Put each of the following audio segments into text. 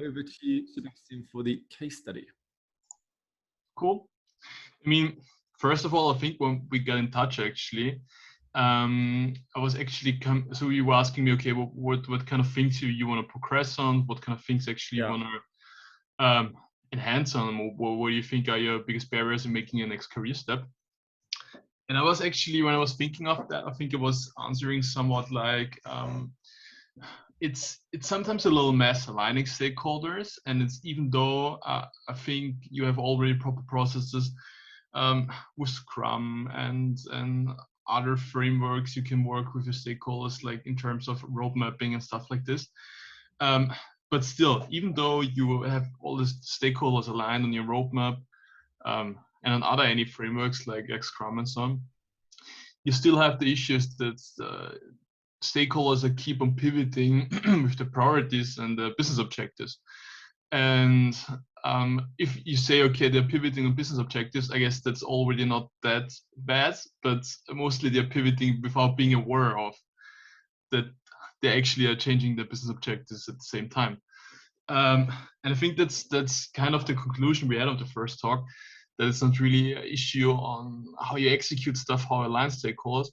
over to Sebastian for the case study. Cool. I mean, first of all, I think when we got in touch, actually, I was actually so you were asking me, okay, what kind of things you want to progress on, what kind of things actually you want to enhance on, what do you think are your biggest barriers in making your next career step? And I was actually, when I was thinking of that, I think I was answering somewhat like, it's sometimes a little mess aligning stakeholders, and it's even though I think you have already proper processes with Scrum and other frameworks you can work with your stakeholders, like in terms of road mapping and stuff like this. But still, even though you have all the stakeholders aligned on your roadmap and on other any frameworks like Scrum and so on, you still have the issues that stakeholders that keep on pivoting with the priorities and the business objectives. And if you say, okay, they're pivoting on business objectives, I guess that's already not that bad, but mostly they're pivoting without being aware of that they actually are changing their business objectives at the same time. And I think that's kind of the conclusion we had of the first talk, that it's not really an issue on how you execute stuff, how you align stakeholders,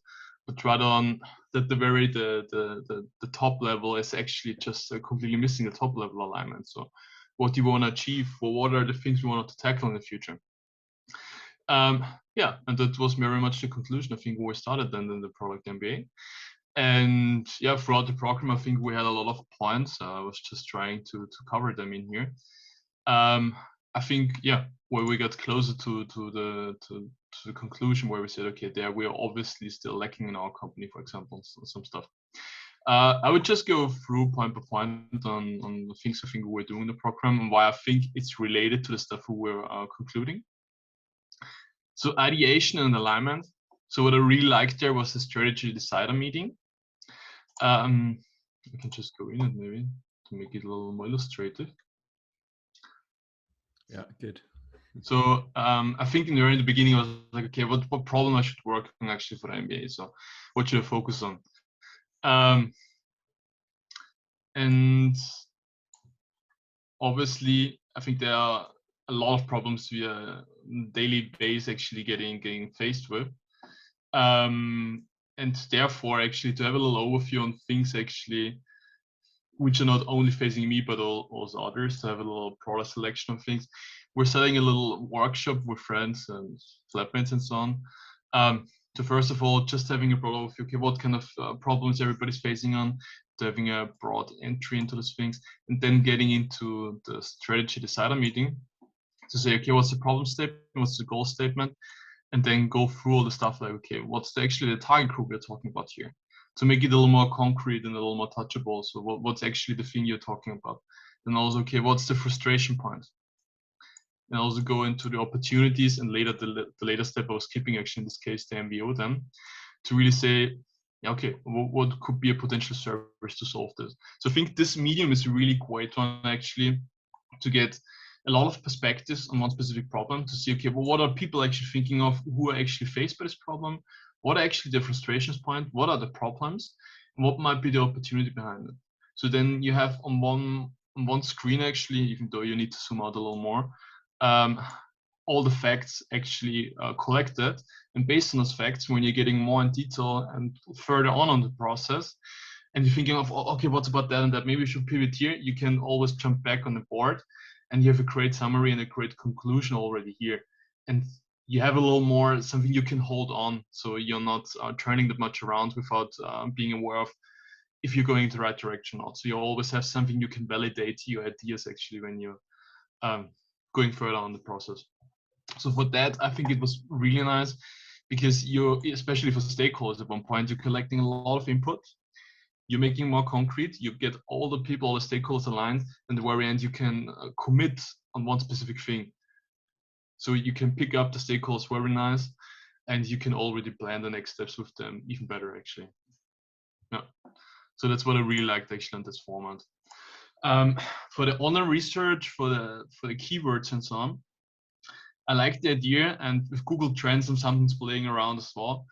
but rather on that the top level is actually just completely missing the top level alignment. So what do you want to achieve? What are the things we want to tackle in the future? Yeah, and that was very much the conclusion. I think we started then in the Prod MBA. And yeah, throughout the program, I think we had a lot of points. I was just trying to cover them in here. I think, yeah, where we got closer to the conclusion where we said, okay, there we are obviously still lacking in our company, for example, some stuff. I would just go through point by point on the things I think we're doing in the program and why I think it's related to the stuff we were concluding. So ideation and alignment. So what I really liked there was the strategy decider meeting. I can just go in and maybe to make it a little more illustrative. Yeah, good. So I think in the beginning I was like, okay, what problem I should work on actually for the MBA? So what should I focus on? And obviously, I think there are a lot of problems we are on a daily basis actually getting faced with. And therefore, actually, to have a little overview on things actually, which are not only facing me, but also others, to have a little broader selection of things. We're setting a little workshop with friends and flatmates and so on. So first of all, just having a broad overview, okay, what kind of problems everybody's facing on, to having a broad entry into those things, and then getting into the strategy decider meeting to say, okay, what's the problem statement, what's the goal statement, and then go through all the stuff like, okay, what's actually the target group we're talking about here, to make it a little more concrete and a little more touchable. So what's actually the thing you're talking about? And also, okay, what's the frustration point? And also go into the opportunities, and later the later step I was skipping actually in this case, the MBO then, to really say, yeah, okay, what could be a potential service to solve this? So I think this medium is a really great one actually to get a lot of perspectives on one specific problem, to see, okay, well, what are people actually thinking of who are actually faced by this problem? What are actually the frustrations point? What are the problems? And what might be the opportunity behind it? So then you have on one screen actually, even though you need to zoom out a little more, all the facts actually collected, and based on those facts, when you're getting more in detail and further on the process, and you're thinking of, oh, okay, what's about that and that, maybe we should pivot here, you can always jump back on the board, and you have a great summary and a great conclusion already here, and you have a little more something you can hold on, so you're not turning that much around without being aware of if you're going in the right direction or not. So you always have something you can validate your ideas actually when you're going further on the process. So for that, I think it was really nice, because you're, especially for stakeholders at one point, you're collecting a lot of input, you're making more concrete, you get all the people, all the stakeholders aligned, and at the very end you can commit on one specific thing. So you can pick up the stakeholders very nice, and you can already plan the next steps with them even better actually. Yeah. So that's what I really liked actually on this format. For the honor research, for the keywords and so on, I like the idea, and with Google Trends and something's playing around as well.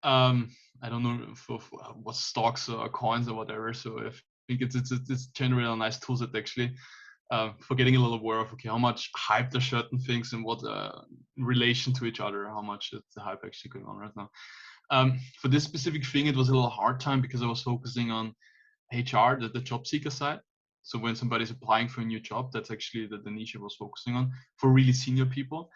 I don't know for what stocks or coins or whatever. So I think it's generally a nice tool set actually. for getting a little aware of, okay, how much hype there's certain things and what in relation to each other, how much is the hype actually going on right now. For this specific thing, it was a little hard time because I was focusing on HR, the job seeker side. So when somebody's applying for a new job, that's actually the niche I was focusing on for really senior people.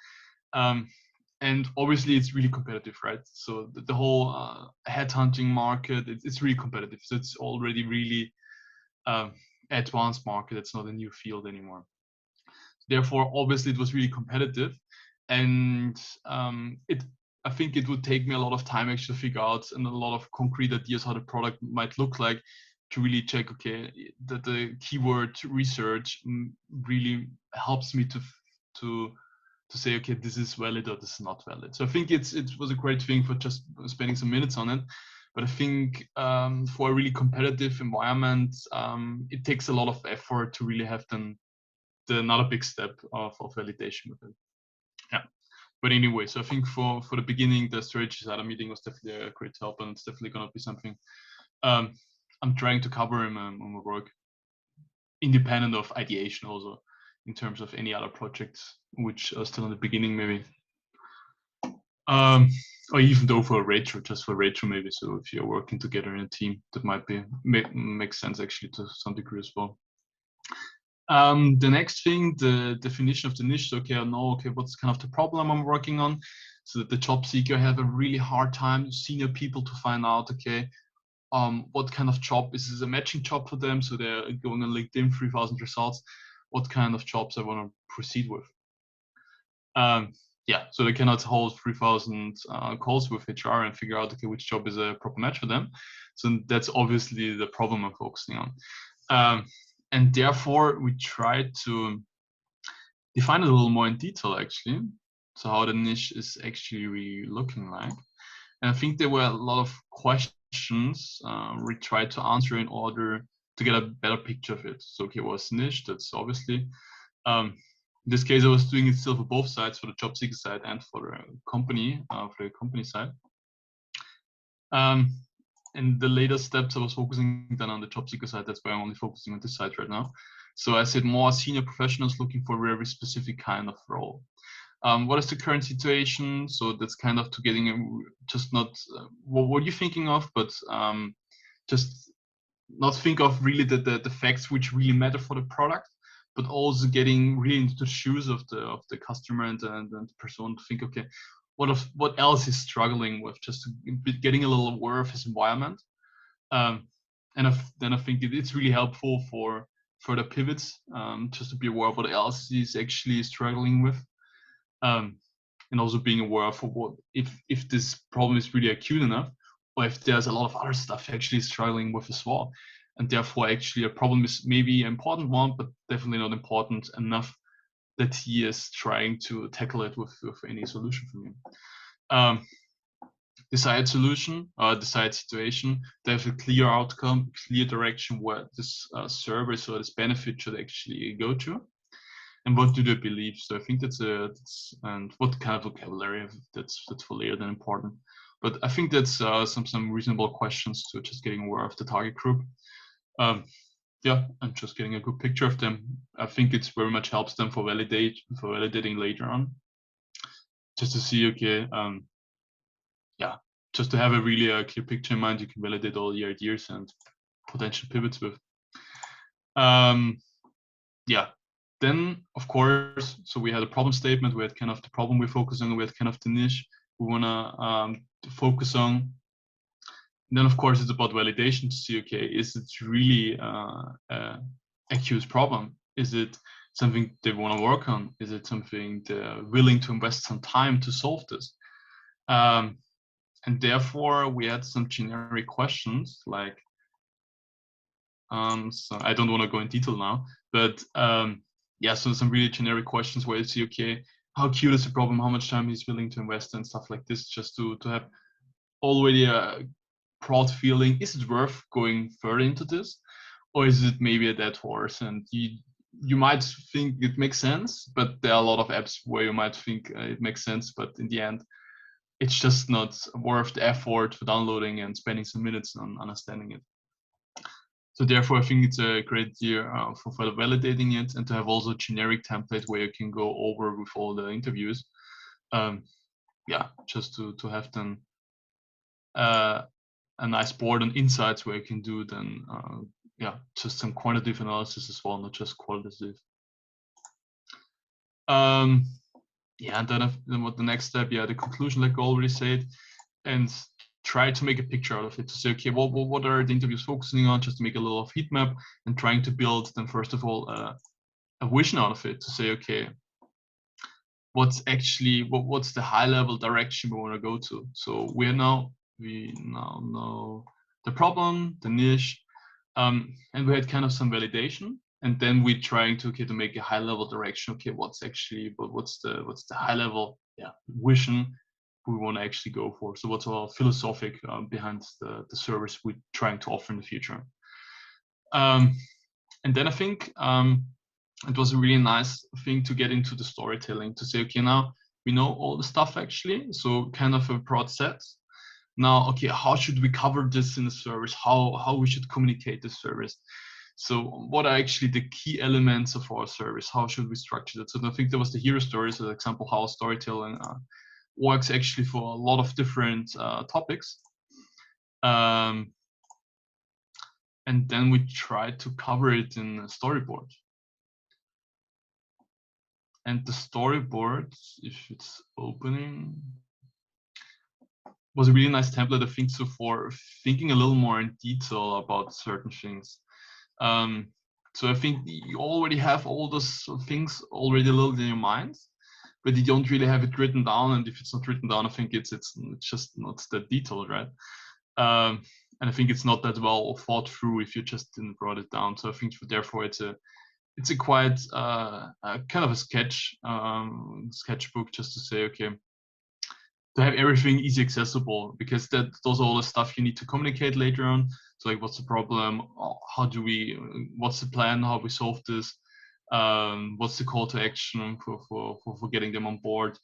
And obviously it's really competitive, right? So the whole headhunting market, it's really competitive. So it's already really advanced market. It's not a new field anymore. Therefore, obviously it was really competitive. And I think it would take me a lot of time actually to figure out and a lot of concrete ideas how the product might look like to really check, okay, that the keyword research really helps me to say, okay, this is valid or this is not valid. So I think it was a great thing for just spending some minutes on it. But I think for a really competitive environment, it takes a lot of effort to really have another big step of validation with it. Yeah. But anyway, so I think for the beginning, the strategy side of meeting was definitely a great help, and it's definitely going to be something I'm trying to cover in my work, independent of ideation also, in terms of any other projects which are still in the beginning maybe. Or even though for a retro, just for retro maybe. So if you're working together in a team, that might be makes sense actually to some degree as well. The next thing, the definition of the niche. So, okay, I know, okay, what's kind of the problem I'm working on, so that the job seeker have a really hard time, senior people, to find out, okay, what kind of job is this a matching job for them? So they're going on LinkedIn, 3,000 results. What kind of jobs I want to proceed with? Yeah, so they cannot hold 3,000 calls with HR and figure out, okay, which job is a proper match for them. So that's obviously the problem I'm focusing on. And therefore, we try to define it a little more in detail, actually. So how the niche is actually really looking like. And I think there were a lot of questions we tried to answer in order to get a better picture of it. So, okay, what's niche? That's obviously. In this case, I was doing it still for both sides, for the job seeker side and for the company side. In the later steps, I was focusing then on the job seeker side. That's why I'm only focusing on this side right now. So I said more senior professionals looking for a very specific kind of role. What is the current situation? So that's kind of to getting just not what you're thinking of, but just not think of really the facts which really matter for the product, but also getting really into the shoes of the customer and the person to think, okay, what else is struggling with, just getting a little aware of his environment. And then I think it's really helpful for further pivots, just to be aware of what else he's actually struggling with. And also being aware of what if this problem is really acute enough, or if there's a lot of other stuff actually struggling with as well. And therefore, actually, a problem is maybe an important one, but definitely not important enough that he is trying to tackle it with any solution from you. Desired solution, desired situation, they have a clear outcome, clear direction where this service or this benefit should actually go to. And what do they believe? So I think that's and what kind of vocabulary that's for later than important. But I think that's some reasonable questions to just getting aware of the target group. Yeah, and just getting a good picture of them. I think it's very much helps them for validating later on. Just to see, okay, yeah, just to have a really clear picture in mind, you can validate all your ideas and potential pivots with. Yeah. Then, of course, so we had a problem statement. We had kind of the problem we're focusing on. We had kind of the niche we want to focus on. And then, of course, it's about validation to see, okay, is it really an acute problem? Is it something they want to work on? Is it something they're willing to invest some time to solve this? And therefore, we had some generic questions like, so I don't want to go in detail now, but yeah, so some really generic questions where you see, okay, how acute is the problem, how much time he's willing to invest and stuff like this, just to have already a broad feeling, is it worth going further into this? Or is it maybe a dead horse? And you might think it makes sense, but there are a lot of apps where you might think it makes sense, but in the end, it's just not worth the effort for downloading and spending some minutes on understanding it. So therefore, I think it's a great idea for further validating it, and to have also a generic template where you can go over with all the interviews. Yeah, just to have then a nice board and insights where you can do then yeah, just some quantitative analysis as well, not just qualitative. Yeah, and then what the next step? Yeah, the conclusion, like I already said, and try to make a picture out of it to say, okay, well, what are the interviews focusing on? Just to make a little heat map and trying to build then first of all a vision out of it to say, okay, what's the high level direction we want to go to? So we now know the problem, the niche, and we had kind of some validation, and then we're trying to make a high level direction. Okay, what's the high level vision we want to actually go for? So what's our philosophic behind the service we're trying to offer in the future? And then I think it was a really nice thing to get into the storytelling, to say, okay, now we know all the stuff actually, so kind of a broad set. Now, okay, how should we cover this in the service? How we should communicate the service? So what are actually the key elements of our service? How should we structure that? So I think there was the hero stories as an example how storytelling works actually for a lot of different topics. And then we try to cover it in a storyboard. And the storyboard, if it's opening, was a really nice template, I think, so for thinking a little more in detail about certain things. So I think you already have all those things already a little in your mind, but you don't really have it written down. And if it's not written down, I think it's just not that detailed, right? And I think it's not that well thought through if you just didn't write it down. So I think therefore it's a quite kind of a sketchbook, just to say, okay, to have everything easy accessible, because those are all the stuff you need to communicate later on. So like, what's the problem? What's the plan? How we solve this? What's the call to action for getting them on board?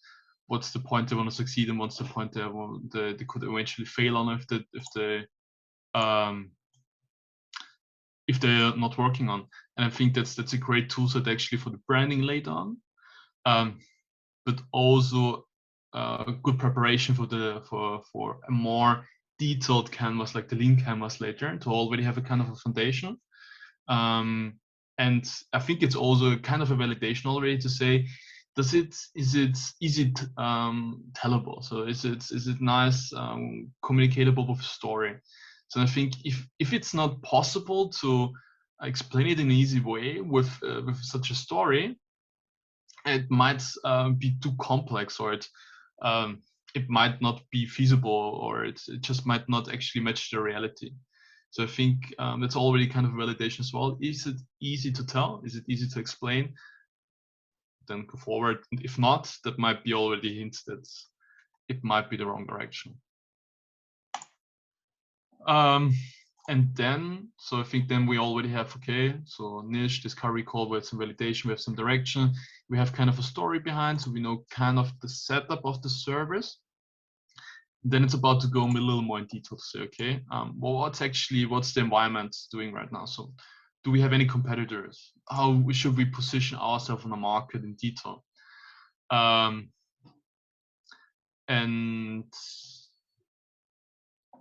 What's the point they want to succeed, and what's the point they could eventually fail on if they're not working on. And I think that's a great tool set actually for the branding later on, but also good preparation for a more detailed canvas like the lean canvas later, to already have a kind of a foundation. And I think it's also kind of a validation already to say, is it easy tellable? So is it nice communicatable with a story? So I think if it's not possible to explain it in an easy way with such a story, it might be too complex, or it might not be feasible, or it just might not actually match the reality. So I think that's already kind of validation as well. Is it easy to tell? Is it easy to explain? Then go forward. And if not, that might be already hints that it might be the wrong direction. And then, so I think then we already have, okay, so niche, discovery call, we have some validation, we have some direction, we have kind of a story behind, so we know kind of the setup of the service. Then it's about to go a little more in detail to say, okay, well, what's the environment doing right now? So do we have any competitors? How should we position ourselves on the market in detail? And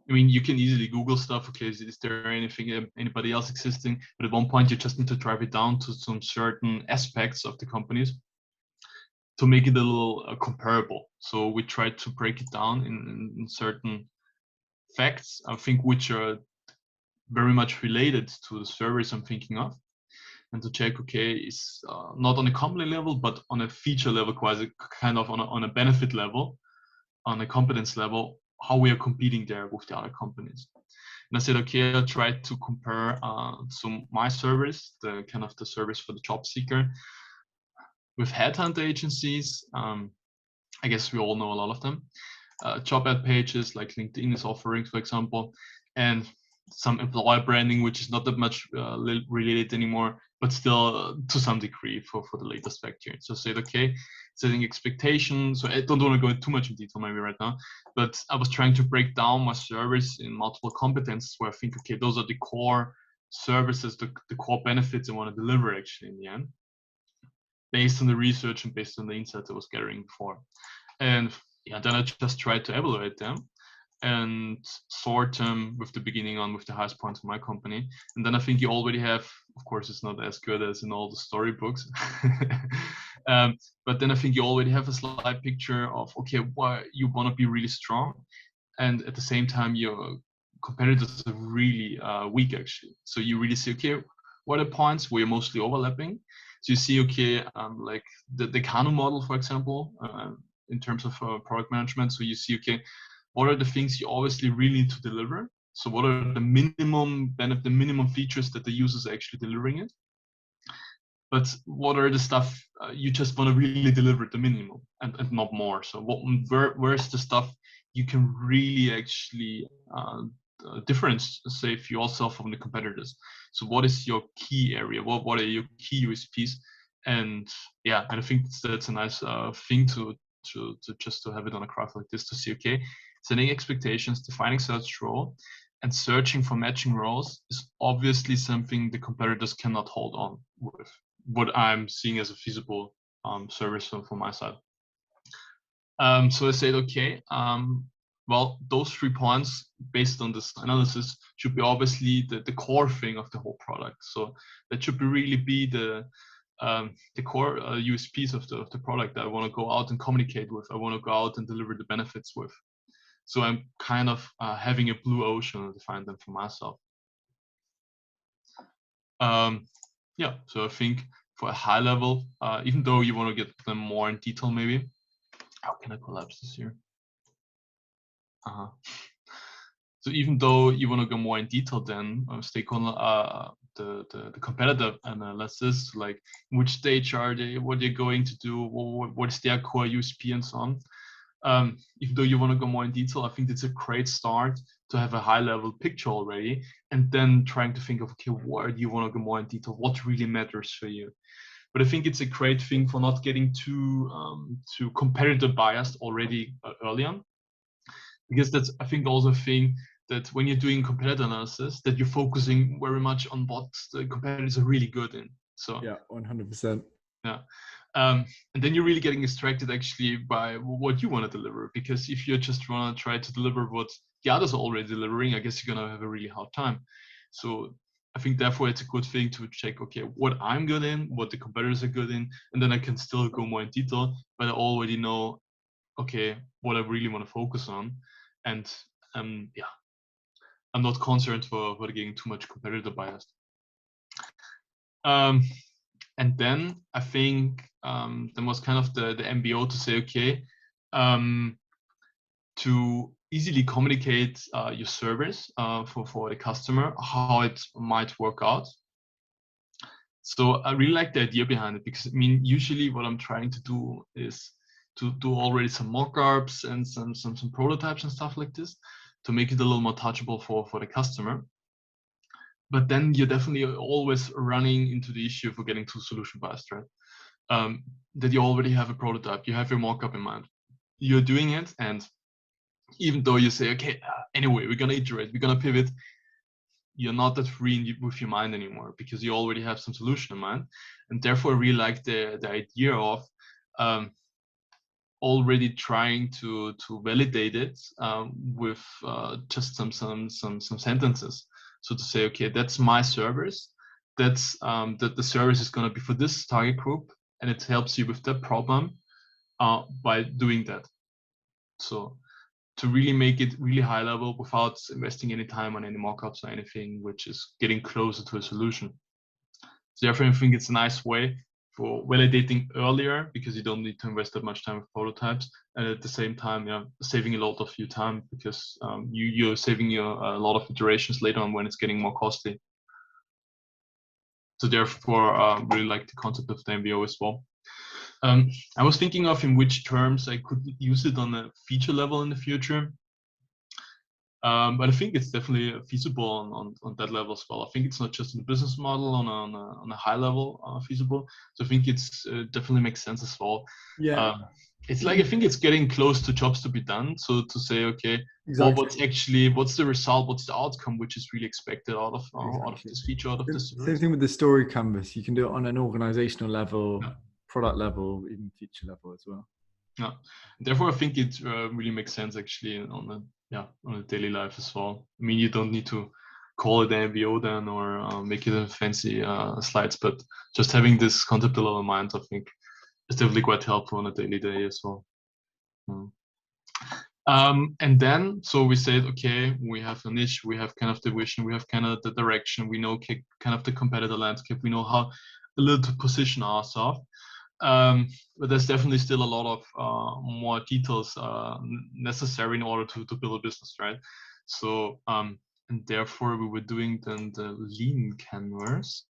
I mean, you can easily Google stuff. Okay, is there anybody else existing? But at one point, you just need to drive it down to some certain aspects of the companies to make it a little comparable. So we try to break it down in certain facts, I think, which are very much related to the service I'm thinking of, and to check, okay, is not on a company level, but on a feature level, quasi kind of on a benefit level, on a competence level, how we are competing there with the other companies. And I said, okay, I'll try to compare my service, the kind of the service for the job seeker, with headhunt agencies. I guess we all know a lot of them. Job ad pages like LinkedIn is offering, for example, and some employer branding, which is not that much related anymore, but still to some degree for the latest factor. So I said, okay, setting expectations. So I don't want to go into too much in detail maybe right now, but I was trying to break down my service in multiple competences where I think, okay, those are the core services, the core benefits I want to deliver actually in the end, based on the research and based on the insights I was gathering before. And yeah, then I just tried to evaluate them and sort them with the beginning on with the highest points of my company. And then I think you already have, of course, it's not as good as in all the storybooks, but then I think you already have a slide picture of, okay, why you want to be really strong. And at the same time, your competitors are really weak actually. So you really see, okay, what are the points where you're mostly overlapping? So you see, okay, like the Kano model, for example, in terms of product management. So you see, okay, what are the things you obviously really need to deliver? So what are the minimum benefit, the minimum features that the users are actually delivering it? But what are the stuff you just want to really deliver the minimum and not more? So where's the stuff you can really actually differentiate yourself from the competitors? So what is your key area? What are your key USPs? And yeah, and I think that's a nice thing to just to have it on a graph like this to see, okay, setting expectations, defining search role, and searching for matching roles is obviously something the competitors cannot hold on with. What I'm seeing as a feasible service from my side. So I said, okay, well, those 3 points based on this analysis should be obviously the core thing of the whole product. So that should really be the core USPs of the product that I want to go out and communicate with. I want to go out and deliver the benefits with. So I'm kind of having a blue ocean and define them for myself. Yeah, so I think for a high level, even though you want to get them more in detail, maybe. How can I collapse this here? So even though you want to go more in detail, then stakeholder, the competitive analysis, like which stage are they, what they're going to do, what is their core USP and so on. Even though you want to go more in detail, I think it's a great start to have a high level picture already, and then trying to think of, okay, where do you want to go more in detail? What really matters for you? But I think it's a great thing for not getting too competitor biased already early on, because that's, I think, also a thing that when you're doing competitor analysis, that you're focusing very much on what the competitors are really good in. So yeah, 100%. Yeah. And then you're really getting distracted actually by what you want to deliver, because if you just want to try to deliver what the others are already delivering, I guess you're going to have a really hard time. So I think therefore it's a good thing to check, okay, what I'm good in, what the competitors are good in, and then I can still go more in detail, but I already know, okay, what I really want to focus on. And yeah, I'm not concerned for getting too much competitor bias. And then I think there was kind of the MBO to say, okay, to easily communicate your service for the customer, how it might work out. So I really like the idea behind it, because I mean, usually what I'm trying to do is to do already some mock-ups and some prototypes and stuff like this to make it a little more touchable for the customer. But then you're definitely always running into the issue for getting too solution biased, right? That you already have a prototype, you have your mock-up in mind, you're doing it, and even though you say, okay, anyway, we're gonna iterate, we're gonna pivot, you're not that free with your mind anymore, because you already have some solution in mind. And therefore, I really like the idea of already trying to validate it with just some sentences. So to say, okay, that's my service. That's that the service is going to be for this target group, and it helps you with that problem by doing that. So to really make it really high level without investing any time on any mockups or anything, which is getting closer to a solution. So therefore, I think it's a nice way for validating earlier, because you don't need to invest that much time with prototypes, and at the same time, yeah, saving a lot of your time, because you're saving a lot of iterations later on when it's getting more costly. So therefore, really like the concept of the MBO as well. I was thinking of in which terms I could use it on a feature level in the future. But I think it's definitely feasible on that level as well. I think it's not just in the business model on a high level feasible. So I think it's definitely makes sense as well. Yeah. It's like, I think it's getting close to jobs to be done. So to say, okay, Exactly. what's the result, what's the outcome, which is really expected out of this feature, out of this service. Same thing with the story canvas. You can do it on an organizational level, Yeah. product level, even feature level as well. Yeah. Therefore, I think it really makes sense actually on a daily life as well. I mean, you don't need to call it MBO then or make it in fancy slides, but just having this concept a little in mind, I think, is definitely quite helpful on a daily day as well. And then, so we said, okay, we have a niche, we have kind of the vision, we have kind of the direction, we know kind of the competitor landscape, we know how a little to position ourselves. But there's definitely still a lot of more details necessary in order to build a business, right? So, and therefore we were doing then the lean canvas.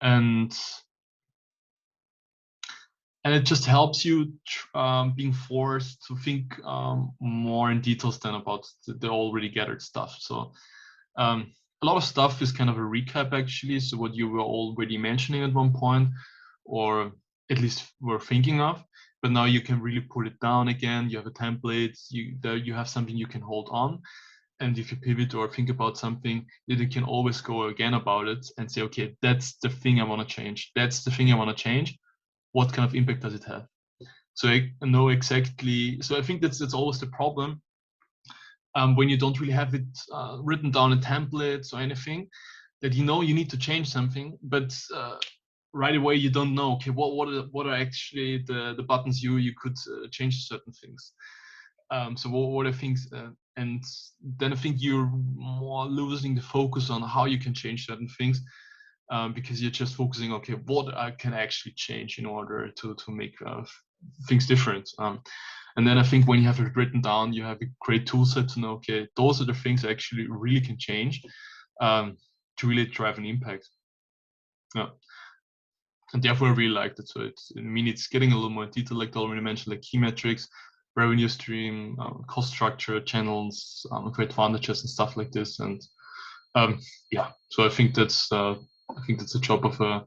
And it just helps you being forced to think more in details than about the already gathered stuff. So a lot of stuff is kind of a recap actually. So what you were already mentioning at one point, or at least were thinking of, but now you can really pull it down again. You have a template, you have something you can hold on. And if you pivot or think about something, then you can always go again about it and say, okay, that's the thing I want to change. That's the thing I want to change. What kind of impact does it have? So I know exactly. So I think that's always the problem when you don't really have it written down in templates or anything, that you know you need to change something, but right away you don't know. Okay, what are actually the buttons you could change certain things. So what are things, and then I think you're more losing the focus on how you can change certain things. Because you're just focusing, okay, what I can actually change in order to make things different. And then I think when you have it written down, you have a great tool set to know, okay, those are the things I actually really can change to really drive an impact. Yeah. And therefore I really liked it. So it's getting a little more detail, like I already mentioned, like key metrics, revenue stream, cost structure, channels, great advantages and stuff like this. And yeah, so I think that's the job of a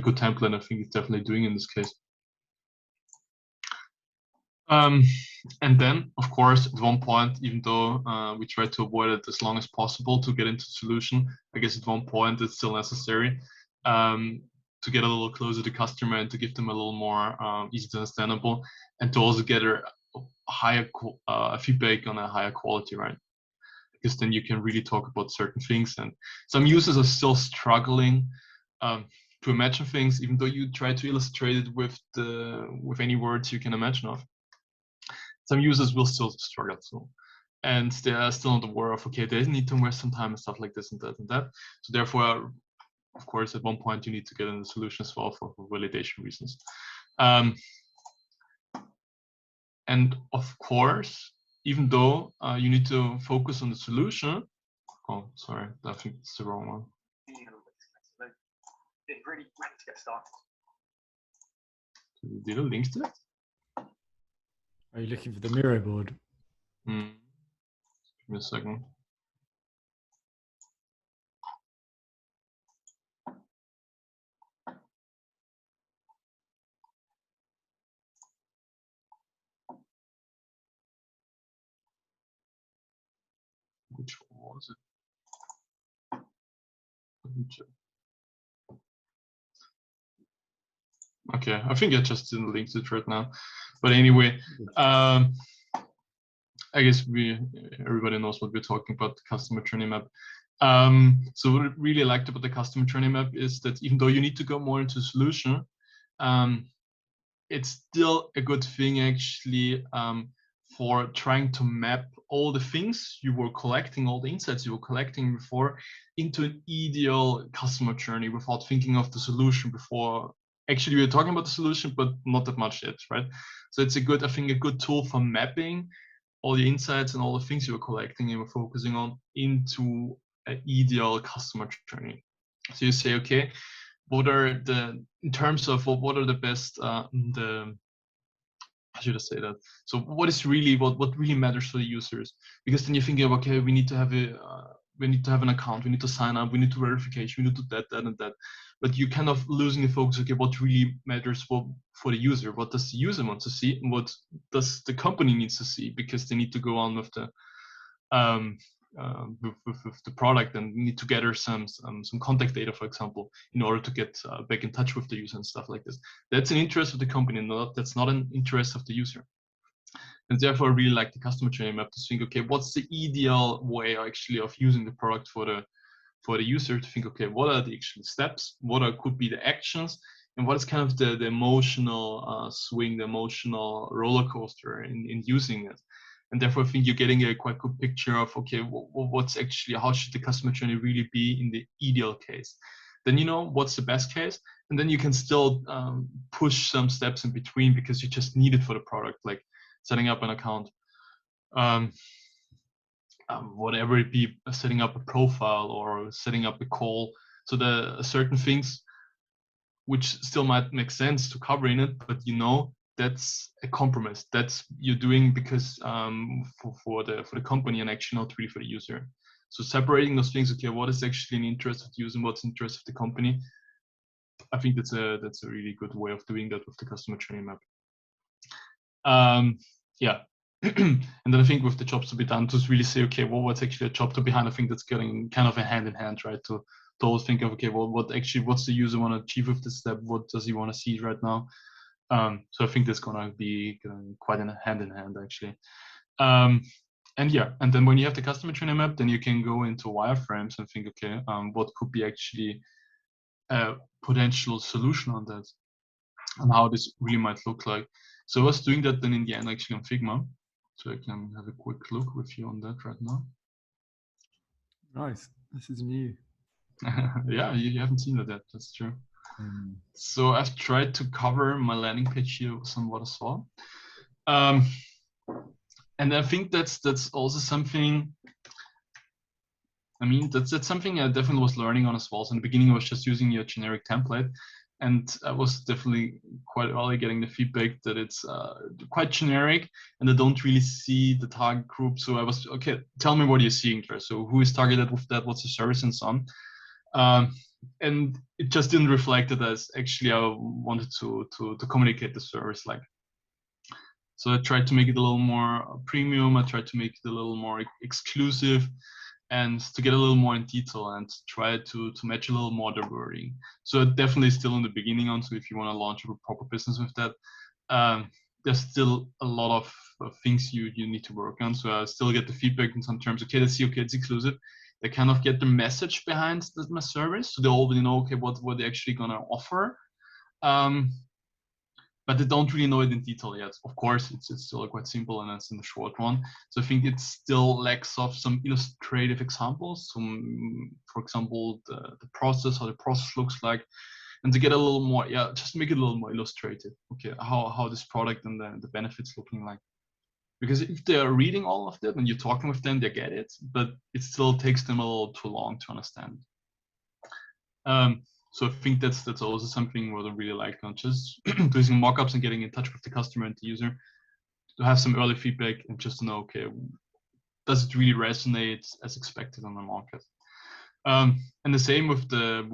good template. I think it's definitely doing in this case. And then, of course, at one point, even though we try to avoid it as long as possible to get into solution, I guess at one point it's still necessary to get a little closer to customer and to give them a little more easy to understandable, and to also get a higher feedback on a higher quality, right? Because then you can really talk about certain things. And some users are still struggling to imagine things, even though you try to illustrate it with any words you can imagine of. Some users will still struggle. So, and they are still not aware of, okay, they need to invest some time and stuff like this and that and that. So therefore, of course, at one point you need to get in the solution as well for validation reasons. And of course, even though you need to focus on the solution. Oh, sorry, I think it's the wrong one. Really ready to get started. Did I link to it? Are you looking for the Miro board? Give me a second. Which one was it? Let me check. Okay, I think I just didn't link to it right now. But anyway, I guess everybody knows what we're talking about, the customer journey map. So what I really liked about the customer journey map is that even though you need to go more into solution, it's still a good thing actually for trying to map all the things you were collecting, all the insights you were collecting before, into an ideal customer journey without thinking of the solution before. Actually, we were talking about the solution, but not that much yet, right? So it's a good tool for mapping all the insights and all the things you were collecting and were focusing on into an ideal customer journey. So you say, okay, what are in terms of what are the best how should I say that? So what is really what really matters for the users? Because then you're thinking, okay, we need to have an account, we need to sign up, we need to verification, we need to do that and that. But you're kind of losing the focus. Okay, what really matters for the user? What does the user want to see, and what does the company needs to see? Because they need to go on with the with the product and need to gather some contact data, for example, in order to get back in touch with the user and stuff like this. That's an interest of the company, that's not an interest of the user. And therefore, I really like the customer journey map to think, okay, what's the ideal way actually of using the product for the user to think, okay, what are the actual steps? Could be the actions? And what is kind of the emotional swing, the emotional roller coaster in using it? And therefore, I think you're getting a quite good picture of, okay, what's actually, how should the customer journey really be in the ideal case? Then you know what's the best case, and then you can still push some steps in between because you just need it for the product, like setting up an account, whatever it be, setting up a profile or setting up a call. So the certain things which still might make sense to cover in it, but you know that's a compromise. That's you're doing because for the company and actually not really for the user. So separating those things, okay, what is actually in interest of the user and what's in interest of the company? I think that's a really good way of doing that with the customer journey map. Yeah. And then I think with the jobs to be done, to really say, okay, well, what's actually a job to be done? I think that's getting kind of a hand in hand, right? To always think of, okay, well, what's the user want to achieve with this step? What does he want to see right now? So I think that's gonna be quite a hand in hand actually. And yeah, and then when you have the customer journey map, then you can go into wireframes and think, okay, what could be actually a potential solution on that, and how this really might look like. So I was doing that then in the end actually on Figma. So I can have a quick look with you on that right now. Nice. This is new. Yeah, you haven't seen that yet. That's true. So I've tried to cover my landing page here somewhat as well. And I think that's also something. I mean, that's something I definitely was learning on as well. So in the beginning, I was just using a generic template, and I was definitely quite early getting the feedback that it's quite generic, and I don't really see the target group. So I was, okay, tell me what you're seeing there. So who is targeted with that? What's the service and so on? And it just didn't reflect it as actually I wanted to communicate the service like. So I tried to make it a little more premium. I tried to make it a little more exclusive, and to get a little more in detail and try to match a little more the wording. So definitely still in the beginning on. So if you want to launch a proper business with that, there's still a lot of things you need to work on. So I still get the feedback in some terms. Okay, let's see. Okay, it's exclusive. They kind of get the message behind my service, so they already know, okay, what they're actually gonna offer. But they don't really know it in detail yet. Of course, it's still quite simple and it's in the short one. So I think it still lacks of some illustrative examples. For example, the process, how the process looks like, and to get a little more, just make it a little more illustrative. Okay, how this product and the benefits looking like. Because if they're reading all of that and you're talking with them, they get it, but it still takes them a little too long to understand. So I think that's also something what I really like, not just doing mockups and getting in touch with the customer and the user, to have some early feedback and just to know, okay, does it really resonate as expected on the market? And the same with the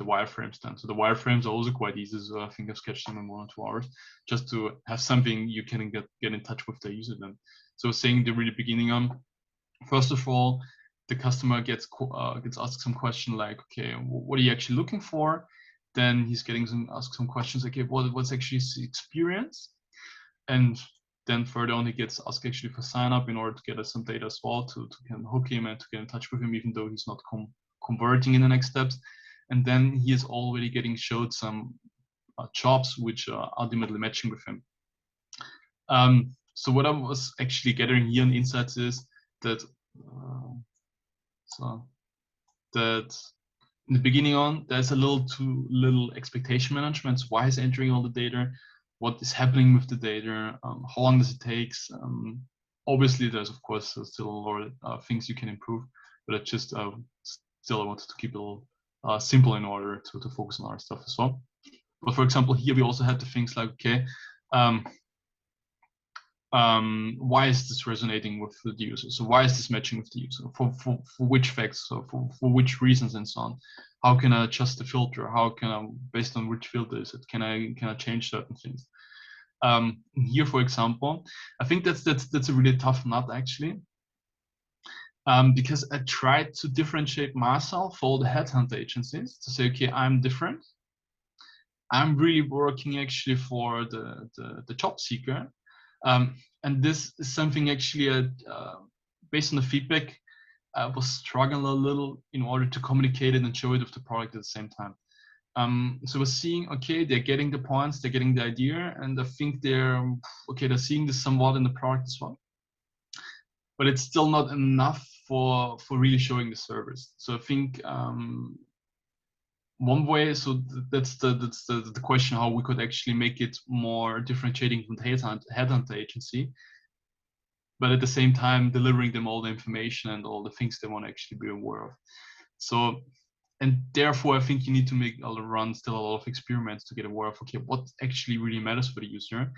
wireframes then. So the wireframes are also quite easy. So I think I've sketched them in 1 or 2 hours, just to have something you can get in touch with the user then. So saying the really beginning on, first of all, the customer gets asked some question like, okay, what are you actually looking for? Then he's getting asked some questions like, okay, what's actually his experience? And then further on, he gets asked actually for sign up in order to get us some data as well to can hook him and to get in touch with him, even though he's not converting in the next steps. And then he is already getting showed some jobs which are ultimately matching with him. So what I was actually gathering here on insights is that that in the beginning on, there's a too little expectation management. So why is entering all the data? What is happening with the data? How long does it take? Obviously, there's of course still a lot of things you can improve, but I just still I wanted to keep it a little simple in order to focus on our stuff as well. But for example, here we also had the things like, okay, why is this resonating with the user? So why is this matching with the user? For which facts? So for which reasons and so on? How can I adjust the filter? How can I, based on which filter is it? Can I change certain things? Here, for example, I think that's a really tough nut actually, because I tried to differentiate myself for all the headhunter agencies to say, okay, I'm different. I'm really working actually for the job seeker. And this is something actually, based on the feedback, I was struggling a little in order to communicate it and show it with the product at the same time. So we're seeing, okay, they're getting the points, they're getting the idea, and I think they're seeing this somewhat in the product as well. But it's still not enough for really showing the service. So I think one way, so that's the question, how we could actually make it more differentiating from the headhunter agency, but at the same time delivering them all the information and all the things they want to actually be aware of. So, and therefore I think you need to run still a lot of experiments to get aware of, okay, what actually really matters for the user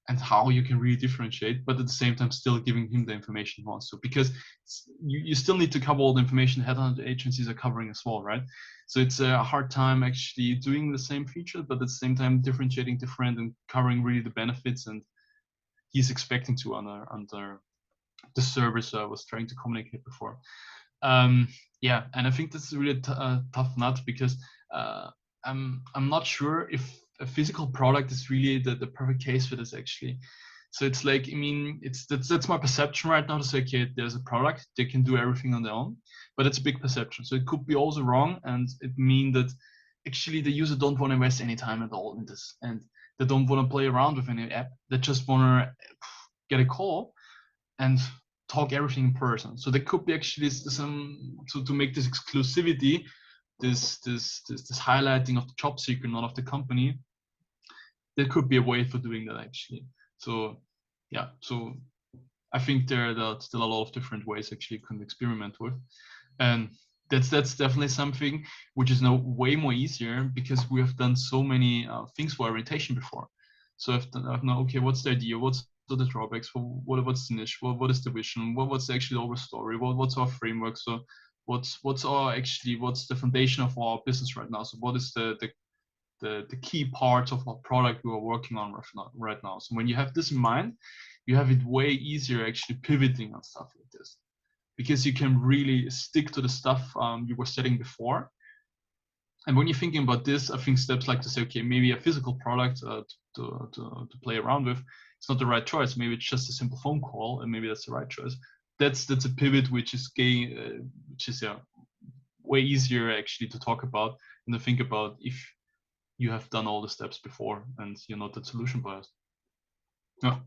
and how you can really differentiate, but at the same time still giving him the information he wants to, because you still need to cover all the information headhunter agencies are covering as well, right? So it's a hard time actually doing the same feature, but at the same time differentiating different and covering really the benefits and he's expecting to under the service I was trying to communicate before. Yeah, and I think that's really a tough nut, because I'm not sure if a physical product is really the perfect case for this actually. So it's like, I mean, that's my perception right now to say, okay, there's a product, they can do everything on their own, but it's a big perception. So it could be also wrong, and it mean that actually the user don't want to invest any time at all in this, and they don't want to play around with any app. They just want to get a call and talk everything in person. So there could be actually some to make this exclusivity, this highlighting of the job seeker, not of the company. There could be a way for doing that actually. So yeah, so I think there are still a lot of different ways actually you can experiment with, and that's definitely something which is now way more easier, because we have done so many things for orientation before. So I've now, okay, what's the idea? What's the drawbacks? What's the niche? What is the vision? What's actually our story? What's our framework? So what's the foundation of our business right now? So what is the key parts of our product we are working on right now? So when you have this in mind, you have it way easier actually pivoting on stuff like this, because you can really stick to the stuff you were setting before. And when you're thinking about this, I think steps like to say, okay, maybe a physical product to play around with, it's not the right choice. Maybe it's just a simple phone call, and maybe that's the right choice. That's a pivot which is way easier actually to talk about and to think about if you have done all the steps before and you're not that solution biased. Yeah.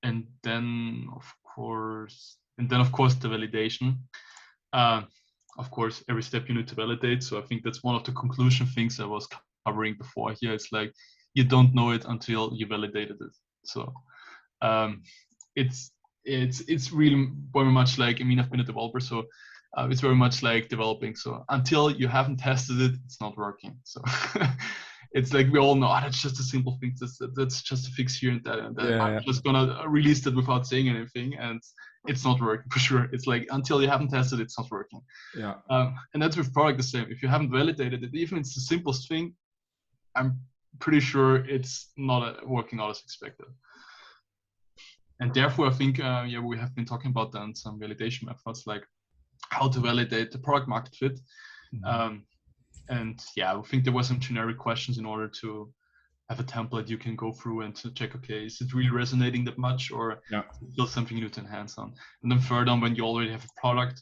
And then of course the validation. Of course, every step you need to validate. So I think that's one of the conclusion things I was covering before here. It's like, you don't know it until you validated it. So it's really very much like, I mean, I've been a developer, so it's very much like developing. So until you haven't tested it, it's not working. So it's like, we all know, that's just a simple thing. That's just a fix here and that. And that. I'm just gonna release that without saying anything, and it's not working for sure. It's like, until you haven't tested it, it's not working. Yeah. And that's with product the same. If you haven't validated it, even if it's the simplest thing, I'm pretty sure it's not working out as expected. And therefore, I think, we have been talking about then some validation methods, like how to validate the product market fit. Mm-hmm. And I think there were some generic questions in order to have a template you can go through and to check, okay, is it really resonating that much, or is it still something you need to enhance on? And then further on, when you already have a product,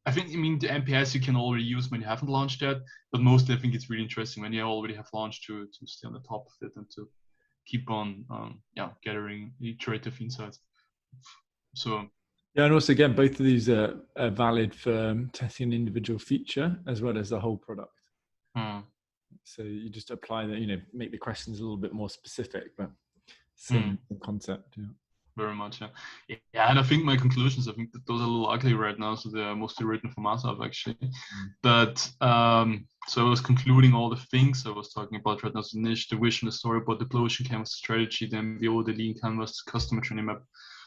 I think, I mean, the NPS you can already use when you haven't launched yet, but mostly I think it's really interesting when you already have launched to stay on the top of it and to keep on gathering iterative insights. So yeah, and also again, both of these are valid for testing an individual feature as well as the whole product. So you just apply that, make the questions a little bit more specific, but same concept. very much. Yeah, and I think my conclusions, I think that those are a little ugly right now, so they're mostly written for myself actually. But so I was concluding all the things I was talking about right now: the niche, the vision, the storyboard, the blue ocean canvas strategy, the MBO, the lean canvas, customer journey map,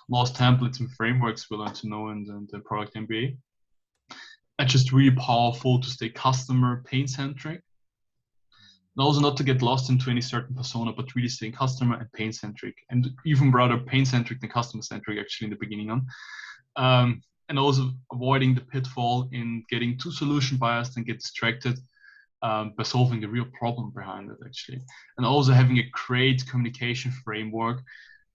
lost templates and frameworks we learn to know, and the product MBA. It's just really powerful to stay customer pain centric. And also not to get lost into any certain persona, but really staying customer and pain centric, and even rather pain centric than customer centric actually in the beginning on. And also avoiding the pitfall in getting too solution biased and get distracted by solving the real problem behind it actually. And also having a great communication framework,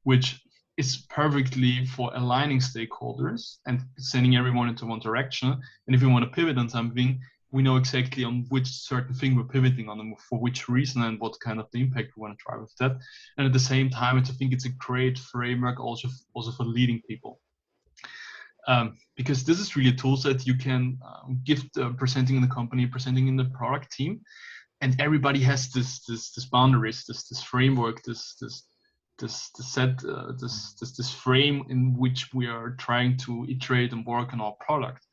which is perfectly for aligning stakeholders and sending everyone into one direction. And if you want to pivot on something, we know exactly on which certain thing we're pivoting on and for which reason and what kind of the impact we want to drive with that. And at the same time, I think it's a great framework also for leading people. Because this is really a tool set you can give presenting in the company, presenting in the product team, and everybody has this boundaries, this framework, this frame in which we are trying to iterate and work on our product.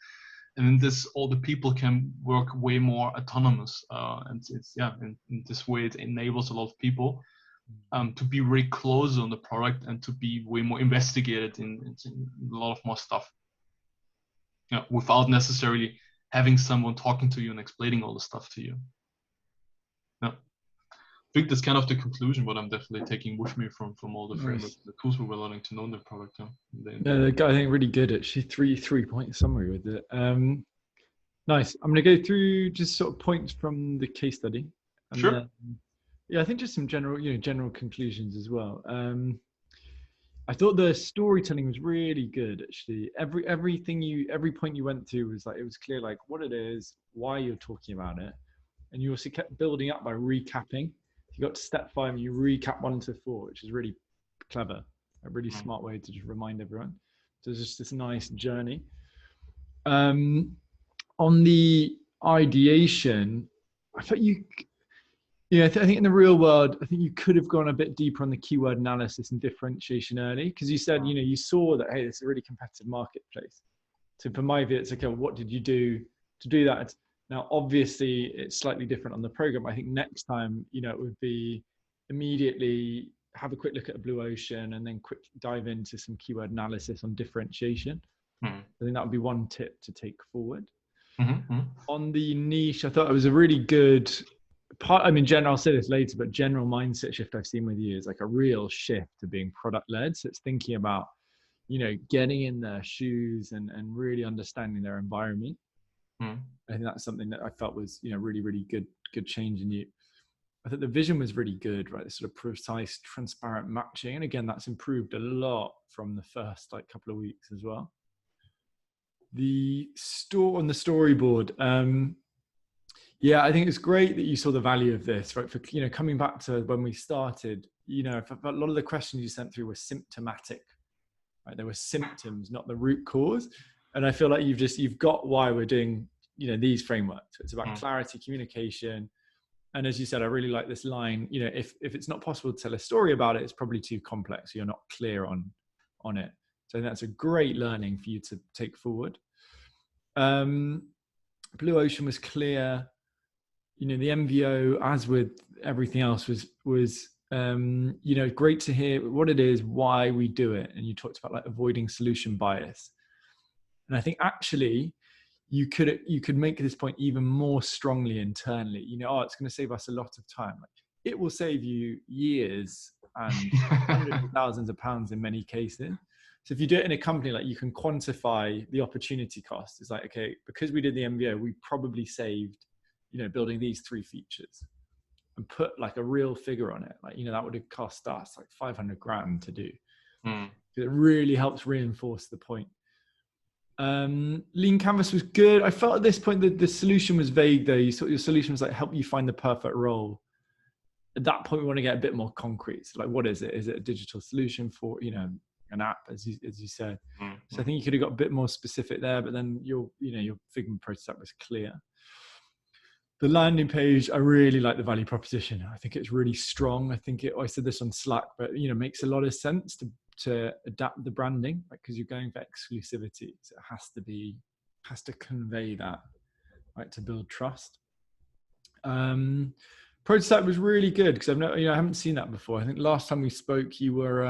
And in this, all the people can work way more autonomous, and it's in this way it enables a lot of people to be very close on the product and to be way more investigated in a lot of more stuff, without necessarily having someone talking to you and explaining all the stuff to you. I think that's kind of the conclusion, but I'm definitely taking with me from all the frameworks, the tools we were learning to know in the product. I think really good. Actually, three-point summary with it. Nice. I'm going to go through just sort of points from the case study. And sure. Then, I think just some general conclusions as well. I thought the storytelling was really good. Actually, every point you went through was it was clear what it is, why you're talking about it, and you also kept building up by recapping. You got to step 5 and you recap 1 to 4, which is really clever, a really smart way to just remind everyone. So it's just this nice journey. On the ideation, I thought I think in the real world, I think you could have gone a bit deeper on the keyword analysis and differentiation early, because you said, you saw that, hey, it's a really competitive marketplace. So for my view, it's okay, what did you do to do that? Now, obviously, it's slightly different on the program. I think next time, it would be immediately have a quick look at a blue ocean and then quick dive into some keyword analysis on differentiation. I think that would be one tip to take forward. On the niche, I thought it was a really good part. I mean, I'll say this later, but general mindset shift I've seen with you is a real shift to being product led. So it's thinking about, getting in their shoes and really understanding their environment. I think that's something that I felt was, really, really good change in you. I think the vision was really good, right? This sort of precise, transparent matching. And again, that's improved a lot from the first couple of weeks as well. The on the storyboard. I think it's great that you saw the value of this, right? For, coming back to when we started, a lot of the questions you sent through were symptomatic, right? There were symptoms, not the root cause. And I feel like you've got why we're doing, these frameworks. It's about clarity, communication. And as you said, I really like this line, if it's not possible to tell a story about it, it's probably too complex. You're not clear on it. So I think that's a great learning for you to take forward. Blue Ocean was clear. The MVO, as with everything else, was great to hear what it is, why we do it. And you talked about avoiding solution bias. And I think actually you could make this point even more strongly internally. It's going to save us a lot of time. It will save you years and hundreds of thousands of pounds in many cases. So if you do it in a company, you can quantify the opportunity cost. It's okay, because we did the MVO, we probably saved, building these 3 features, and put a real figure on it. That would have cost us 500 grand to do. It really helps reinforce the point. Lean Canvas was good. I felt at this point that the solution was vague though. You thought your solution was help you find the perfect role. At that point, we want to get a bit more concrete. So what is it? Is it a digital solution for, an app, as you said? So I think you could have got a bit more specific there, but then your Figma prototype was clear. The landing page, I really like the value proposition. I think it's really strong. I think I said this on Slack, but makes a lot of sense to adapt the branding, right? Because you're going for exclusivity, so it has to convey that, right, to build trust. Prototype was really good because I haven't seen that before. I think last time we spoke, you were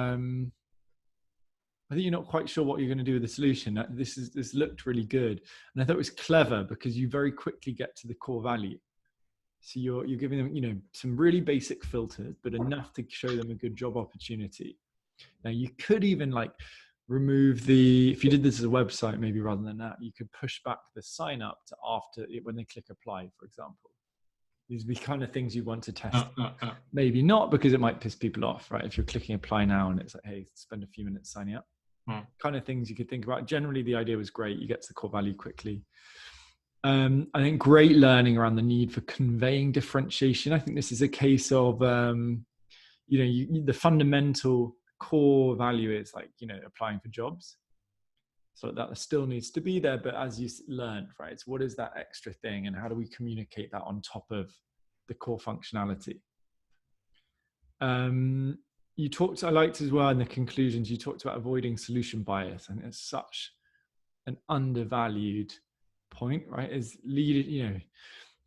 I think you're not quite sure what you're going to do with the solution. This looked really good, and I thought it was clever because you very quickly get to the core value. So you're giving them, some really basic filters, but enough to show them a good job opportunity. Now you could even remove if you did this as a website, maybe rather than that, you could push back the sign up to after it when they click apply, for example. These would be kind of things you want to test. Maybe not, because it might piss people off, right? If you're clicking apply now and it's like, hey, spend a few minutes signing up. Kind of things you could think about. Generally, the idea was great. You get to the core value quickly. I think great learning around the need for conveying differentiation. I think this is a case of, the fundamental core value is applying for jobs. So that still needs to be there. But as you learned, right, it's what is that extra thing and how do we communicate that on top of the core functionality? I liked as well in the conclusions, you talked about avoiding solution bias. And it's such an undervalued point, right?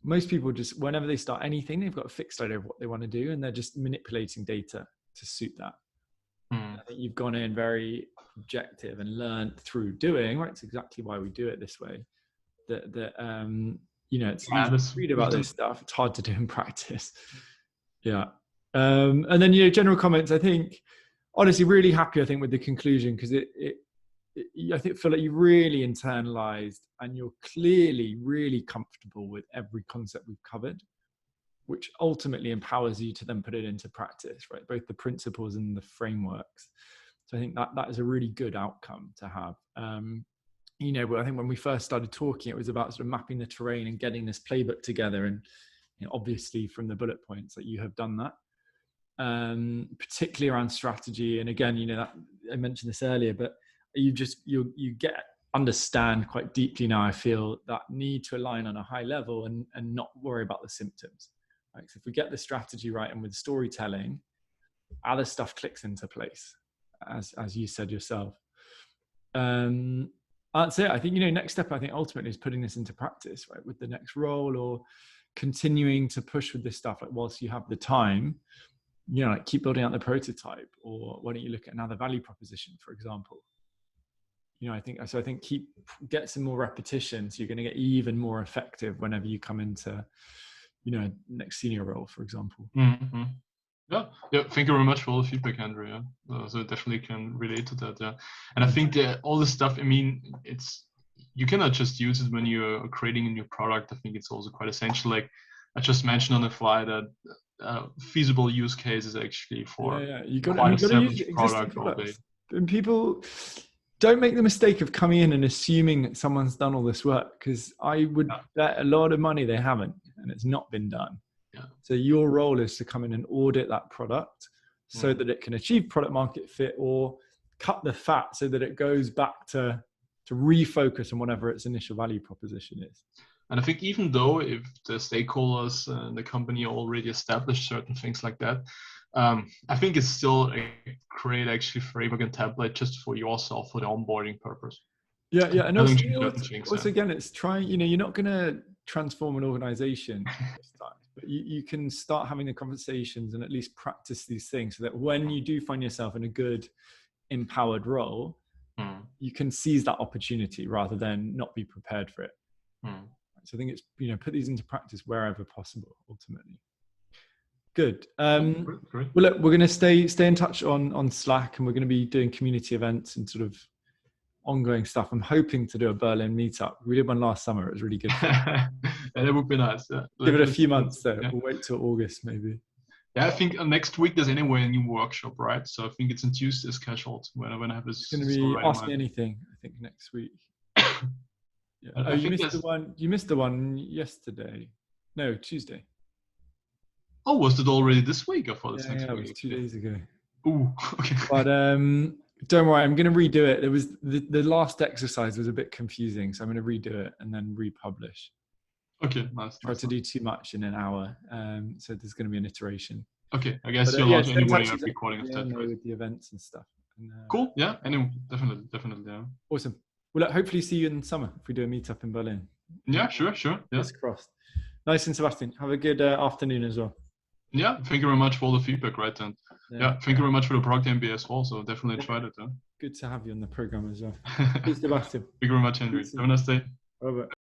Most people just, whenever they start anything, they've got a fixed idea of what they want to do and they're just manipulating data to suit that. I think you've gone in very objective and learned through doing, right? It's exactly why we do it this way. It's easy to read about this stuff. It's hard to do in practice. Yeah. And then, general comments, I think, honestly, really happy, I think, with the conclusion, because I feel like you really internalized and you're clearly really comfortable with every concept we've covered, which ultimately empowers you to then put it into practice, right? Both the principles and the frameworks. So I think that is a really good outcome to have. I think when we first started talking, it was about sort of mapping the terrain and getting this playbook together. And obviously from the bullet points that you have done that, particularly around strategy. And again, that I mentioned this earlier, but you understand quite deeply now, I feel, that need to align on a high level and not worry about the symptoms. Right? So if we get the strategy right and with storytelling, other stuff clicks into place, as you said yourself. That's it. I think, next step, I think ultimately is putting this into practice, right? With the next role, or continuing to push with this stuff, like whilst you have the time, keep building out the prototype, or why don't you look at another value proposition, for example? I think get some more repetition, so you're going to get even more effective whenever you come into, next senior role, for example. Mm-hmm. Yeah. Thank you very much for all the feedback, Andrew. Yeah. So definitely can relate to that. Yeah. And I think that all this stuff, you cannot just use it when you're creating a new product. I think it's also quite essential. Like I just mentioned on the fly that feasible use cases actually for you got to use existing products. And people don't make the mistake of coming in and assuming that someone's done all this work, because I would bet a lot of money they haven't, and it's not been done. Yeah. So your role is to come in and audit that product so that it can achieve product market fit, or cut the fat so that it goes back to refocus on whatever its initial value proposition is. And I think even though if the stakeholders and the company already established certain things like that, I think it's still a great actually framework and template just for yourself, for the onboarding purpose. Yeah. And also again, it's trying, you're not going to transform an organization this time, but you can start having the conversations and at least practice these things, so that when you do find yourself in a good, empowered role, you can seize that opportunity rather than not be prepared for it. So I think it's, put these into practice wherever possible, ultimately. Good. Well, look, we're going to stay in touch on Slack, and we're going to be doing community events and sort of ongoing stuff. I'm hoping to do a Berlin meetup. We did one last summer. It was really good. That would be nice. Yeah. Give it a few months though. Yeah. We'll wait till August maybe. Yeah, I think next week there's anyway a new workshop, right? So I think it's on Tuesday scheduled when I have this. It's going to be Ask Me Anything, I think, next week. Yeah. Oh, you missed the one. You missed the one yesterday. No, Tuesday. Oh, was it already this week? I thought it's next week. It was 2 days ago. Ooh, okay. But don't worry, I'm going to redo it. It was the last exercise was a bit confusing, so I'm going to redo it and then republish. Okay, nice. Try to do too much in an hour, so there's going to be an iteration. Okay, I guess you're not anyway recording of that. With the events and stuff. And, Cool. Yeah. Anyway, definitely. Yeah. Awesome. Well, look, hopefully see you in the summer if we do a meetup in Berlin. Yeah. Sure. Yeah. Fingers crossed. Nice, and Sebastian, have a good afternoon as well. Yeah. Thank you very much for all the feedback, right? And thank you very much for the Prod MBA as well. So definitely tried it. Good to have you on the program as well. Thanks, Sebastian. Thank you very much, Henry. Have a nice day. Bye-bye.